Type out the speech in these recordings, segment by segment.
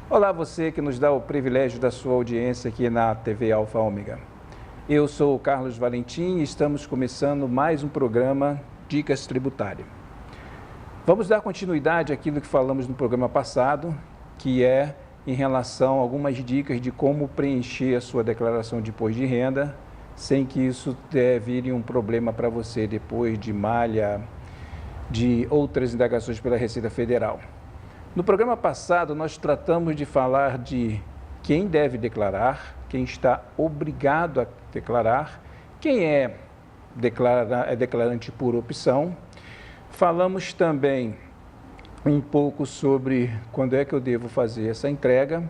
Olá, você que nos dá o privilégio da sua audiência aqui na TV Alfa Ômega. Eu sou o Carlos Valentim e estamos começando mais um programa Dicas Tributárias. Vamos dar continuidade àquilo que falamos no programa passado, que é em relação a algumas dicas de como preencher a sua declaração de imposto de renda, sem que isso vire um problema para você depois de malha de outras indagações pela Receita Federal. No programa passado, nós tratamos de falar de quem deve declarar, quem está obrigado a declarar, quem é declarante por opção. Falamos também um pouco sobre quando é que eu devo fazer essa entrega.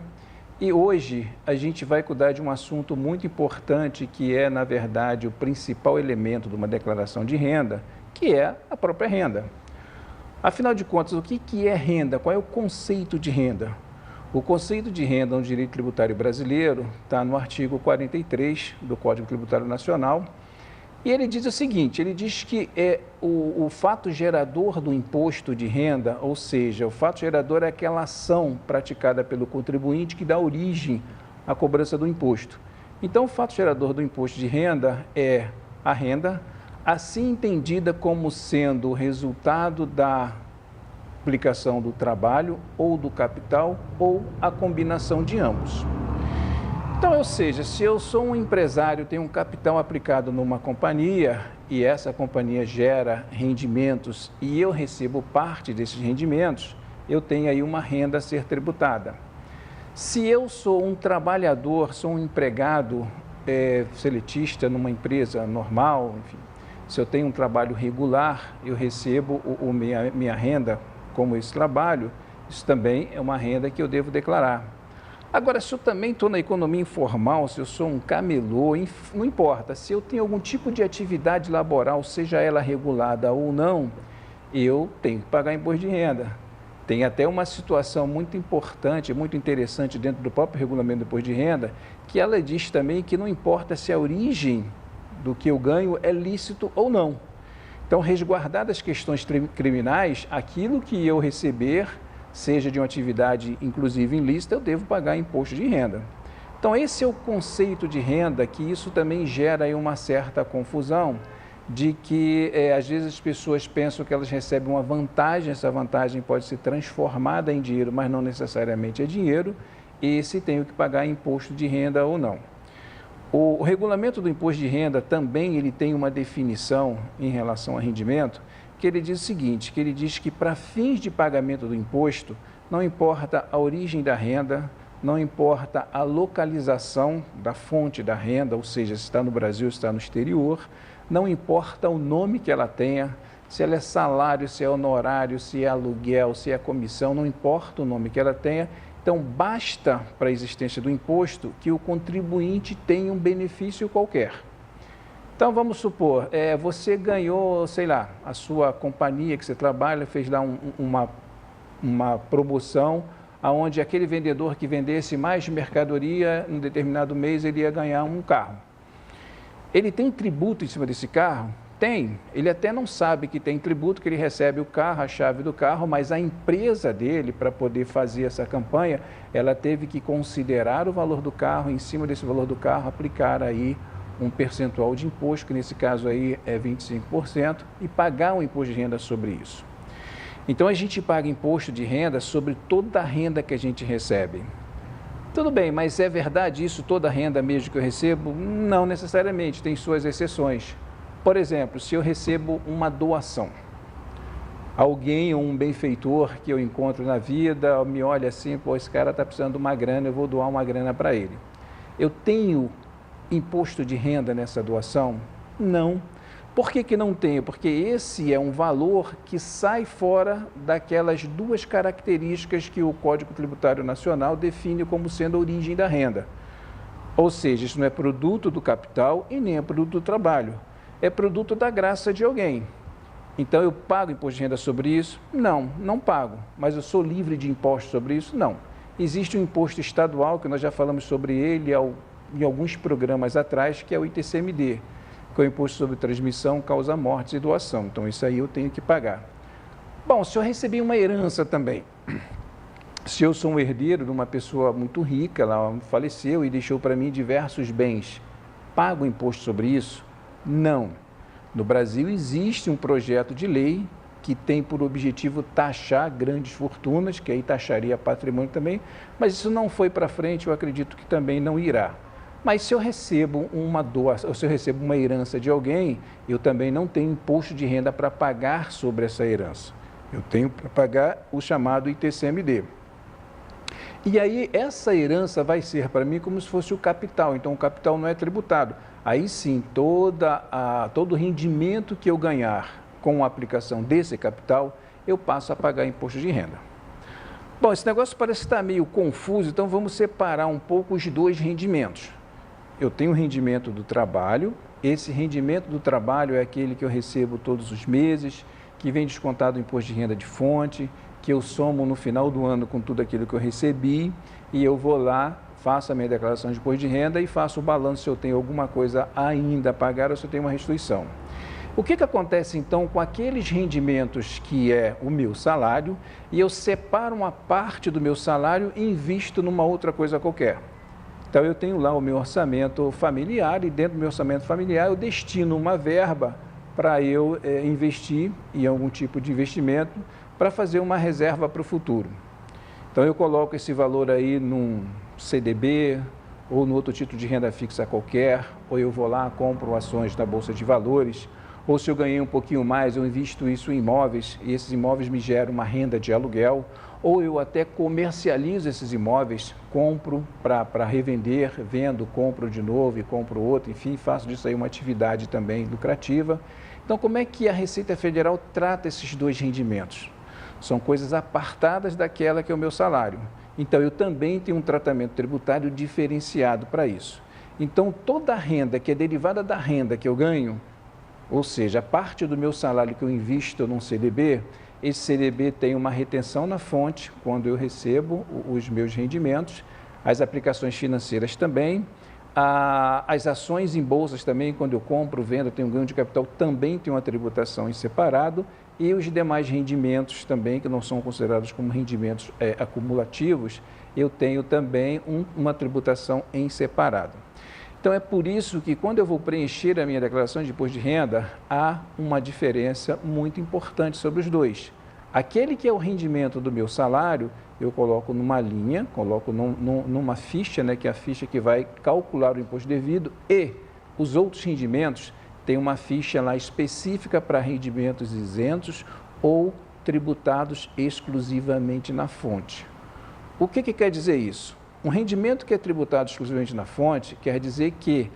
E hoje a gente vai cuidar de um assunto muito importante que é, na verdade, o principal elemento de uma declaração de renda, que é a própria renda. Afinal de contas, o que é renda? Qual é o conceito de renda? O conceito de renda no direito tributário brasileiro está no artigo 43 do Código Tributário Nacional. E ele diz o seguinte, ele diz que o fato gerador do imposto de renda, ou seja, o fato gerador é aquela ação praticada pelo contribuinte que dá origem à cobrança do imposto. Então, o fato gerador do imposto de renda é a renda, assim entendida como sendo o resultado da aplicação do trabalho ou do capital ou a combinação de ambos. Então, ou seja, se eu sou um empresário, tenho um capital aplicado numa companhia e essa companhia gera rendimentos e eu recebo parte desses rendimentos, eu tenho aí uma renda a ser tributada. Se eu sou um trabalhador, sou um empregado seletista numa empresa normal, enfim, se eu tenho um trabalho regular, eu recebo minha renda como esse trabalho, isso também é uma renda que eu devo declarar. Agora, se eu também estou na economia informal, se eu sou um camelô, não importa, se eu tenho algum tipo de atividade laboral, seja ela regulada ou não, eu tenho que pagar imposto de renda. Tem até uma situação muito importante, muito interessante dentro do próprio regulamento do imposto de renda, que ela diz também que não importa se a origem do que eu ganho é lícito ou não. Então, resguardadas as questões criminais, aquilo que eu receber, seja de uma atividade inclusive ilícita, eu devo pagar imposto de renda. Então, esse é o conceito de renda, que isso também gera aí uma certa confusão, de que às vezes as pessoas pensam que elas recebem uma vantagem, essa vantagem pode ser transformada em dinheiro, mas não necessariamente é dinheiro, e se tem que pagar imposto de renda ou não. O regulamento do imposto de renda também ele tem uma definição em relação a rendimento, que ele diz o seguinte, que ele diz que para fins de pagamento do imposto, não importa a origem da renda, não importa a localização da fonte da renda, ou seja, se está no Brasil, se está no exterior, não importa o nome que ela tenha, se ela é salário, se é honorário, se é aluguel, se é comissão, não importa o nome que ela tenha. Então, basta para a existência do imposto que o contribuinte tenha um benefício qualquer. Então, vamos supor, você ganhou, sei lá, a sua companhia que você trabalha fez lá uma promoção onde aquele vendedor que vendesse mais mercadoria em um determinado mês, ele ia ganhar um carro. Ele tem tributo em cima desse carro? Tem. Ele até não sabe que tem tributo, que ele recebe o carro, a chave do carro, mas a empresa dele, para poder fazer essa campanha, ela teve que considerar o valor do carro, em cima desse valor do carro, aplicar aí um percentual de imposto, que nesse caso aí é 25%, e pagar um imposto de renda sobre isso. Então, a gente paga imposto de renda sobre toda a renda que a gente recebe. Tudo bem, mas é verdade isso, toda a renda mesmo que eu recebo? Não necessariamente, tem suas exceções. Por exemplo, se eu recebo uma doação, alguém ou um benfeitor que eu encontro na vida me olha assim, pô, esse cara está precisando de uma grana, eu vou doar uma grana para ele. Eu tenho imposto de renda nessa doação? Não. Por que não tenho? Porque esse é um valor que sai fora daquelas duas características que o Código Tributário Nacional define como sendo a origem da renda. Ou seja, isso não é produto do capital e nem é produto do trabalho. É produto da graça de alguém. Então, eu pago imposto de renda sobre isso? Não, não pago. Mas eu sou livre de imposto sobre isso? Não. Existe um imposto estadual, que nós já falamos sobre ele em alguns programas atrás, que é o ITCMD, que é o Imposto sobre Transmissão, Causa Mortes e Doação. Então, isso aí eu tenho que pagar. Bom, se eu recebi uma herança também, Se eu sou um herdeiro de uma pessoa muito rica, ela faleceu e deixou para mim diversos bens, pago imposto sobre isso? Não. No Brasil existe um projeto de lei que tem por objetivo taxar grandes fortunas, que aí taxaria patrimônio também, mas isso não foi para frente, eu acredito que também não irá. Mas se eu recebo uma doação, ou se eu recebo uma herança de alguém, eu também não tenho imposto de renda para pagar sobre essa herança. Eu tenho para pagar o chamado ITCMD. E aí essa herança vai ser para mim como se fosse o capital, então o capital não é tributado. Aí sim, todo o rendimento que eu ganhar com a aplicação desse capital, eu passo a pagar imposto de renda. Bom, esse negócio parece estar meio confuso, então vamos separar um pouco os dois rendimentos. Eu tenho o rendimento do trabalho, esse rendimento do trabalho é aquele que eu recebo todos os meses, que vem descontado o imposto de renda de fonte, que eu somo no final do ano com tudo aquilo que eu recebi e eu vou lá, faço a minha declaração de imposto de renda e faço o balanço se eu tenho alguma coisa ainda a pagar ou se eu tenho uma restituição. O que acontece então com aqueles rendimentos que é o meu salário e eu separo uma parte do meu salário e invisto numa outra coisa qualquer? Então eu tenho lá o meu orçamento familiar e dentro do meu orçamento familiar eu destino uma verba para eu investir em algum tipo de investimento para fazer uma reserva para o futuro. Então eu coloco esse valor aí num CDB ou no outro título de renda fixa qualquer, ou eu vou lá, compro ações na Bolsa de Valores, ou se eu ganhei um pouquinho mais, eu invisto isso em imóveis e esses imóveis me geram uma renda de aluguel, ou eu até comercializo esses imóveis, compro para revender, vendo, compro de novo e compro outro, enfim, faço disso aí uma atividade também lucrativa. Então, como é que a Receita Federal trata esses dois rendimentos? São coisas apartadas daquela que é o meu salário. Então, eu também tenho um tratamento tributário diferenciado para isso. Então, toda a renda que é derivada da renda que eu ganho, ou seja, a parte do meu salário que eu invisto num CDB, esse CDB tem uma retenção na fonte quando eu recebo os meus rendimentos, as aplicações financeiras também, as ações em bolsas também, quando eu compro, vendo, tenho ganho de capital, também tem uma tributação em separado, e os demais rendimentos também, que não são considerados como rendimentos acumulativos, eu tenho também uma tributação em separado. Então, é por isso que quando eu vou preencher a minha declaração de imposto de renda, há uma diferença muito importante sobre os dois. Aquele que é o rendimento do meu salário, eu coloco numa linha, coloco numa ficha, né, que é a ficha que vai calcular o imposto devido, e os outros rendimentos têm uma ficha lá específica para rendimentos isentos ou tributados exclusivamente na fonte. O que quer dizer isso? Um rendimento que é tributado exclusivamente na fonte quer dizer que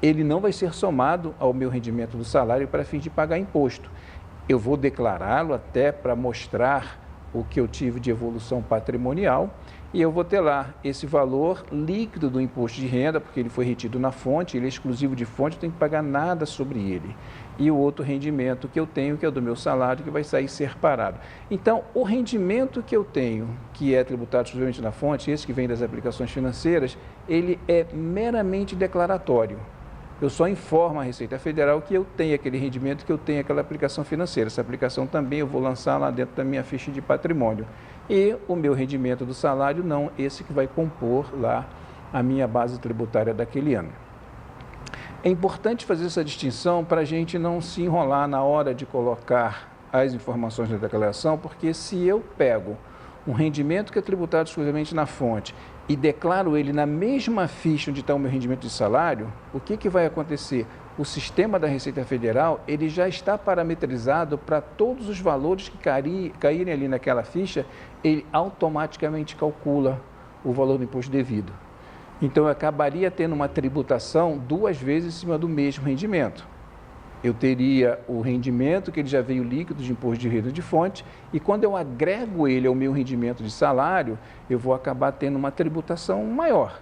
ele não vai ser somado ao meu rendimento do salário para fim de pagar imposto. Eu vou declará-lo até para mostrar o que eu tive de evolução patrimonial e eu vou ter lá esse valor líquido do imposto de renda, porque ele foi retido na fonte, ele é exclusivo de fonte, eu tenho que pagar nada sobre ele. E o outro rendimento que eu tenho, que é o do meu salário, que vai sair separado. Então, o rendimento que eu tenho, que é tributado exclusivamente na fonte, esse que vem das aplicações financeiras, ele é meramente declaratório. Eu só informo a Receita Federal que eu tenho aquele rendimento, que eu tenho aquela aplicação financeira. Essa aplicação também eu vou lançar lá dentro da minha ficha de patrimônio. E o meu rendimento do salário não, esse que vai compor lá a minha base tributária daquele ano. É importante fazer essa distinção para a gente não se enrolar na hora de colocar as informações na declaração, porque se eu pego um rendimento que é tributado exclusivamente na fonte e declaro ele na mesma ficha onde está o meu rendimento de salário, o que vai acontecer? O sistema da Receita Federal, ele já está parametrizado para todos os valores que caírem ali naquela ficha, ele automaticamente calcula o valor do imposto devido. Então, eu acabaria tendo uma tributação duas vezes em cima do mesmo rendimento. Eu teria o rendimento que ele já veio líquido de imposto de renda de fonte e quando eu agrego ele ao meu rendimento de salário, eu vou acabar tendo uma tributação maior.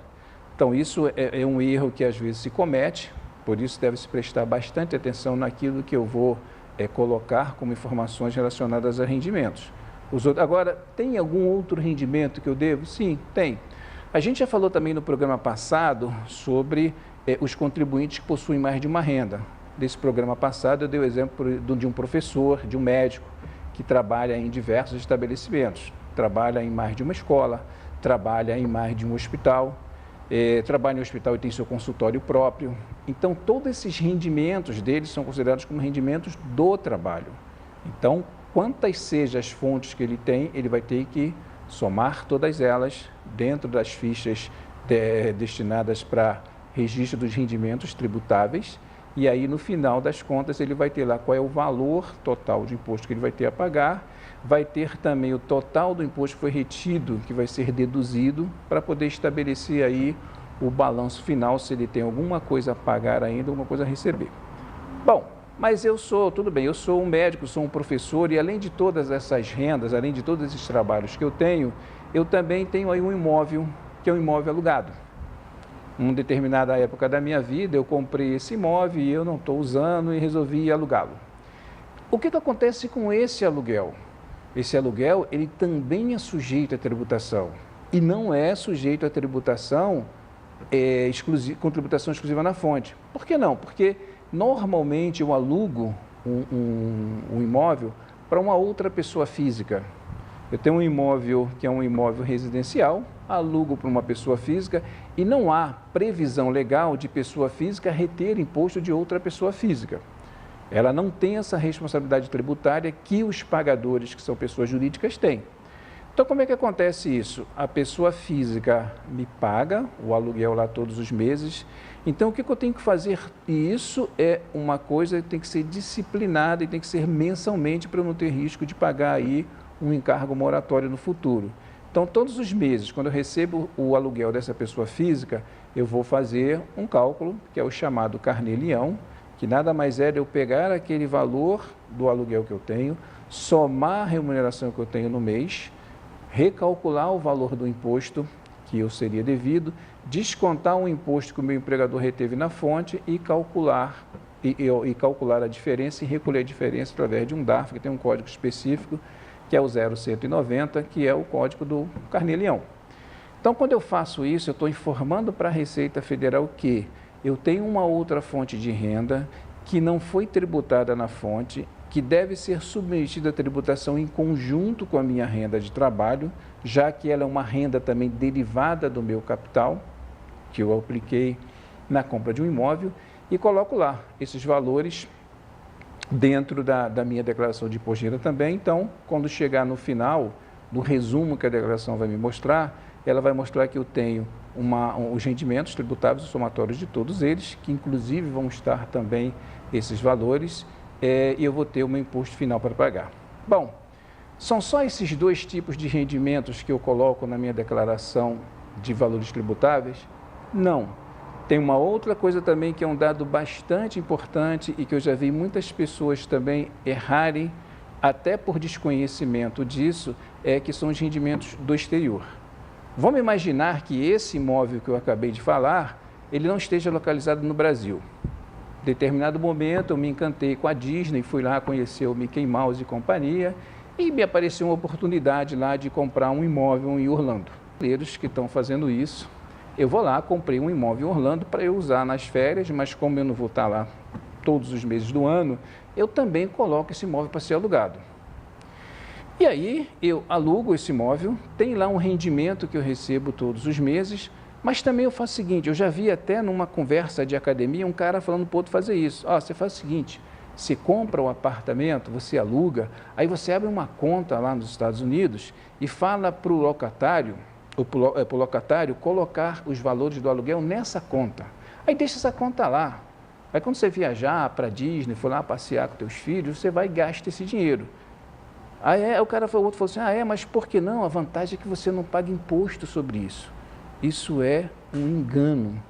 Então, isso é um erro que às vezes se comete, por isso deve-se prestar bastante atenção naquilo que eu vou colocar como informações relacionadas a rendimentos. Agora, tem algum outro rendimento que eu devo? Sim, tem. A gente já falou também no programa passado sobre os contribuintes que possuem mais de uma renda. Desse programa passado eu dei o exemplo de um professor, de um médico, que trabalha em diversos estabelecimentos. trabalha em mais de uma escola, trabalha em mais de um hospital, trabalha em hospital e tem seu consultório próprio. Então, todos esses rendimentos deles são considerados como rendimentos do trabalho. Então, quantas sejam as fontes que ele tem, ele vai ter que somar todas elas dentro das fichas destinadas para registro dos rendimentos tributáveis, e aí no final das contas ele vai ter lá qual é o valor total de imposto que ele vai ter a pagar, vai ter também o total do imposto que foi retido, que vai ser deduzido, para poder estabelecer aí o balanço final, se ele tem alguma coisa a pagar ainda, alguma coisa a receber. Bom, mas tudo bem, eu sou um médico, sou um professor, e além de todas essas rendas, além de todos esses trabalhos que eu também tenho aí um imóvel, que é um imóvel alugado. Em uma determinada época da minha vida, eu comprei esse imóvel e eu não estou usando e resolvi alugá-lo. O que acontece com esse aluguel? Esse aluguel, ele também é sujeito à tributação. E não é sujeito à tributação com tributação exclusiva na fonte. Por que não? Porque normalmente eu alugo um imóvel para uma outra pessoa física. Eu tenho um imóvel que é um imóvel residencial, alugo para uma pessoa física e não há previsão legal de pessoa física reter imposto de outra pessoa física. Ela não tem essa responsabilidade tributária que os pagadores, que são pessoas jurídicas, têm. Então, como é que acontece isso? A pessoa física me paga o aluguel lá todos os meses. Então, o que eu tenho que fazer? E isso é uma coisa que tem que ser disciplinada e tem que ser mensalmente para eu não ter risco de pagar aí um encargo moratório no futuro. Então, todos os meses, quando eu recebo o aluguel dessa pessoa física, eu vou fazer um cálculo, que é o chamado carnê-leão, que nada mais é de eu pegar aquele valor do aluguel que eu tenho, somar a remuneração que eu tenho no mês, recalcular o valor do imposto que eu seria devido, descontar o imposto que o meu empregador reteve na fonte e calcular a diferença e recolher a diferença através de um DARF, que tem um código específico, que é o 0190, que é o código do carnê-leão. Então, quando eu faço isso, eu estou informando para a Receita Federal que eu tenho uma outra fonte de renda que não foi tributada na fonte, que deve ser submetida à tributação em conjunto com a minha renda de trabalho, já que ela é uma renda também derivada do meu capital, que eu apliquei na compra de um imóvel, e coloco lá esses valores dentro da minha declaração de imposto de renda também. Então, quando chegar no final do resumo que a declaração vai me mostrar, ela vai mostrar que eu tenho os rendimentos tributáveis, os somatórios de todos eles, que inclusive vão estar também esses valores, e eu vou ter o meu imposto final para pagar. Bom, são só esses dois tipos de rendimentos que eu coloco na minha declaração de valores tributáveis? Não. Tem uma outra coisa também que é um dado bastante importante e que eu já vi muitas pessoas também errarem, até por desconhecimento disso, que são os rendimentos do exterior. Vamos imaginar que esse imóvel que eu acabei de falar, ele não esteja localizado no Brasil. Em determinado momento eu me encantei com a Disney, fui lá conhecer o Mickey Mouse e companhia e me apareceu uma oportunidade lá de comprar um imóvel em Orlando. Eles que estão fazendo isso, eu vou lá, comprei um imóvel em Orlando para eu usar nas férias, mas como eu não vou estar lá todos os meses do ano, eu também coloco esse imóvel para ser alugado. E aí eu alugo esse imóvel, tem lá um rendimento que eu recebo todos os meses, mas também eu faço o seguinte, eu já vi até numa conversa de academia um cara falando para o outro fazer isso. Você faz o seguinte, você compra o apartamento, você aluga, aí você abre uma conta lá nos Estados Unidos e fala para o locatário, colocar os valores do aluguel nessa conta. Aí deixa essa conta lá. Aí quando você viajar para Disney, for lá passear com teus filhos, você vai e gasta esse dinheiro. Aí o outro falou assim, mas por que não? A vantagem é que você não paga imposto sobre isso. Isso é um engano.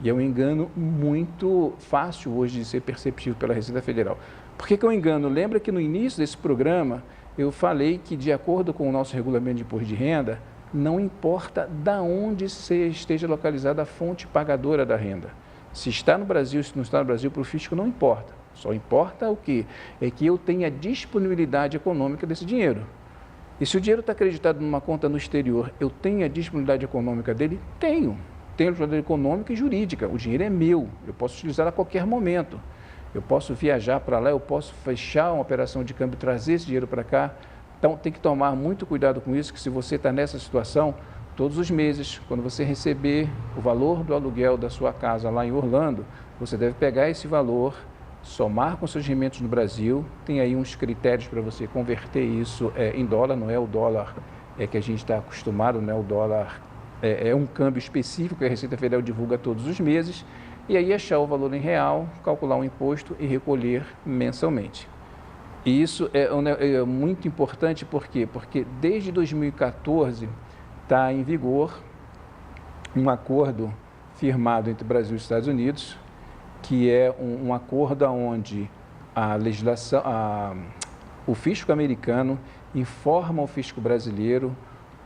E é um engano muito fácil hoje de ser perceptível pela Receita Federal. Por que é um engano? Lembra que no início desse programa eu falei que, de acordo com o nosso regulamento de imposto de renda, não importa de onde esteja localizada a fonte pagadora da renda. Se está no Brasil, se não está no Brasil, para o fisco não importa. Só importa o quê? É que eu tenha disponibilidade econômica desse dinheiro. E se o dinheiro está acreditado numa conta no exterior, eu tenho a disponibilidade econômica dele? Tenho. Tenho a disponibilidade econômica e jurídica. O dinheiro é meu, eu posso utilizar a qualquer momento. Eu posso viajar para lá, eu posso fechar uma operação de câmbio e trazer esse dinheiro para cá Então, tem que tomar muito cuidado com isso, que se você está nessa situação, todos os meses, quando você receber o valor do aluguel da sua casa lá em Orlando, você deve pegar esse valor, somar com seus rendimentos no Brasil, tem aí uns critérios para você converter isso em dólar, não é o dólar que a gente está acostumado, não é o dólar, é um câmbio específico que a Receita Federal divulga todos os meses, e aí achar o valor em real, calcular o imposto e recolher mensalmente. E isso é muito importante, por quê? Porque desde 2014 está em vigor um acordo firmado entre Brasil e Estados Unidos, que é um acordo onde a legislação, o fisco americano informa ao fisco brasileiro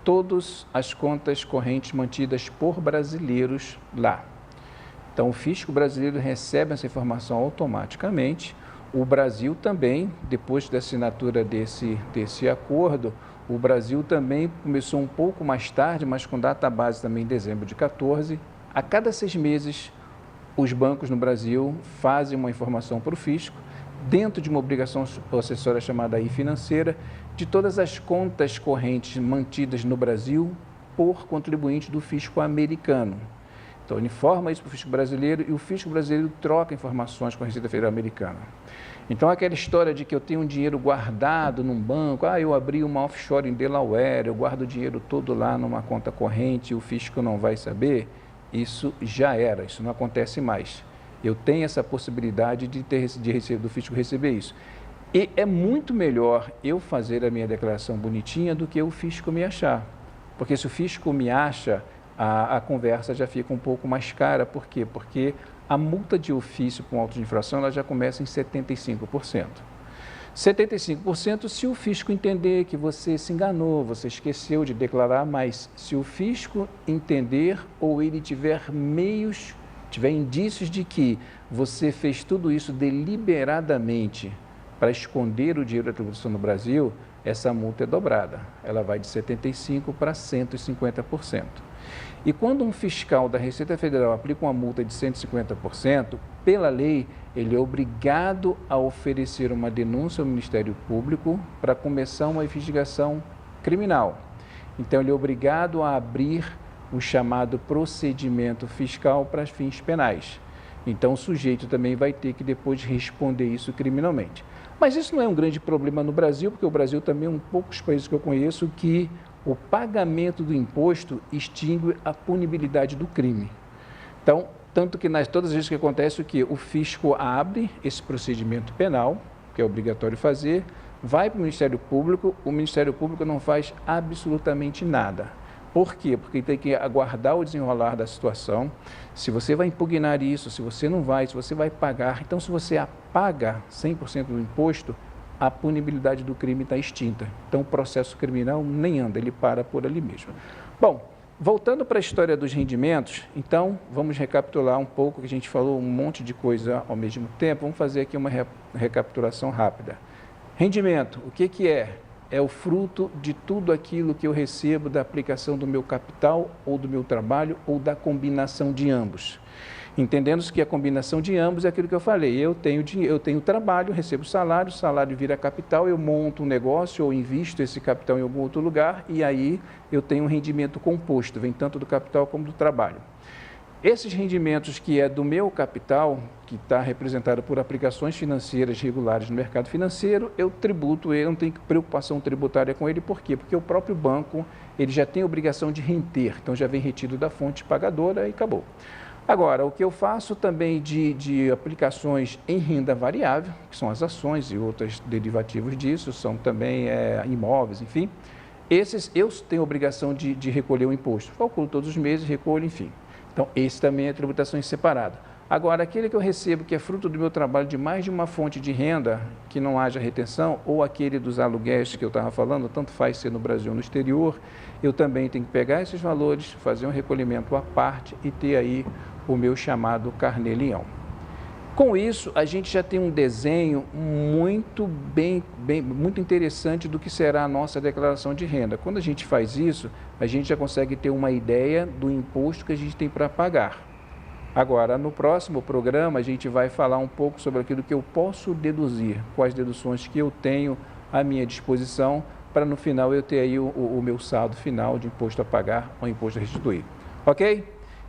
todas as contas correntes mantidas por brasileiros lá. Então, o fisco brasileiro recebe essa informação automaticamente. O Brasil também, depois da assinatura desse acordo, o Brasil também começou um pouco mais tarde, mas com data base também em dezembro de 2014. A cada 6 meses, os bancos no Brasil fazem uma informação para o fisco, dentro de uma obrigação acessória chamada aí financeira, de todas as contas correntes mantidas no Brasil por contribuintes do fisco americano. Então, ele informa isso para o fisco brasileiro e o fisco brasileiro troca informações com a Receita Federal americana. Então, aquela história de que eu tenho um dinheiro guardado num banco, eu abri uma offshore em Delaware, eu guardo o dinheiro todo lá numa conta corrente e o fisco não vai saber, isso já era, isso não acontece mais. Eu tenho essa possibilidade do fisco receber isso. E é muito melhor eu fazer a minha declaração bonitinha do que o fisco me achar. Porque se o fisco me acha, a conversa já fica um pouco mais cara. Por quê? Porque a multa de ofício com auto de infração ela já começa em 75%. 75% se o fisco entender que você se enganou, você esqueceu de declarar, mas se o fisco entender ou ele tiver meios, tiver indícios de que você fez tudo isso deliberadamente para esconder o dinheiro da tributação no Brasil, essa multa é dobrada. Ela vai de 75% para 150%. E quando um fiscal da Receita Federal aplica uma multa de 150%, pela lei, ele é obrigado a oferecer uma denúncia ao Ministério Público para começar uma investigação criminal. Então, ele é obrigado a abrir o chamado procedimento fiscal para fins penais. Então, o sujeito também vai ter que depois responder isso criminalmente. Mas isso não é um grande problema no Brasil, porque o Brasil também é um dos poucos países que eu conheço que o pagamento do imposto extingue a punibilidade do crime. Então, tanto que todas as vezes que acontece o fisco abre esse procedimento penal, que é obrigatório fazer, vai para o Ministério Público, o Ministério Público não faz absolutamente nada. Por quê? Porque tem que aguardar o desenrolar da situação, se você vai impugnar isso, se você não vai, se você vai pagar. Então, se você apaga 100% do imposto, a punibilidade do crime está extinta. Então, o processo criminal nem anda, ele para por ali mesmo. Bom, voltando para a história dos rendimentos, então, vamos recapitular um pouco, que a gente falou um monte de coisa ao mesmo tempo. Vamos fazer aqui uma recapitulação rápida. Rendimento, o que é? É o fruto de tudo aquilo que eu recebo da aplicação do meu capital ou do meu trabalho ou da combinação de ambos. Entendendo que a combinação de ambos é aquilo que eu falei, eu tenho trabalho, recebo salário, o salário vira capital, eu monto um negócio ou invisto esse capital em algum outro lugar e aí eu tenho um rendimento composto, vem tanto do capital como do trabalho. Esses rendimentos que é do meu capital, que está representado por aplicações financeiras regulares no mercado financeiro, eu tributo ele, não tenho preocupação tributária com ele. Por quê? Porque o próprio banco ele já tem a obrigação de reter, então já vem retido da fonte pagadora e acabou. Agora, o que eu faço também de aplicações em renda variável, que são as ações e outros derivativos disso, são também imóveis, enfim, esses eu tenho a obrigação de recolher o imposto. Calculo todos os meses, recolho, enfim. Então, esse também é tributação separada. Agora, aquele que eu recebo, que é fruto do meu trabalho de mais de uma fonte de renda, que não haja retenção, ou aquele dos aluguéis que eu estava falando, tanto faz ser no Brasil ou no exterior, eu também tenho que pegar esses valores, fazer um recolhimento à parte e ter aí o meu chamado carnê-leão. Com isso, a gente já tem um desenho muito interessante do que será a nossa declaração de renda. Quando a gente faz isso, a gente já consegue ter uma ideia do imposto que a gente tem para pagar. Agora, no próximo programa, a gente vai falar um pouco sobre aquilo que eu posso deduzir, quais deduções que eu tenho à minha disposição para no final eu ter aí o meu saldo final de imposto a pagar ou imposto a restituir. Ok?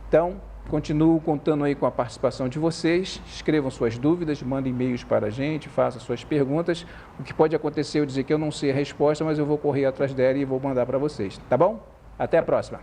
Então, continuo contando aí com a participação de vocês. Escrevam suas dúvidas, mandem e-mails para a gente, façam suas perguntas. O que pode acontecer eu dizer que eu não sei a resposta, mas eu vou correr atrás dela e vou mandar para vocês. Tá bom? Até a próxima.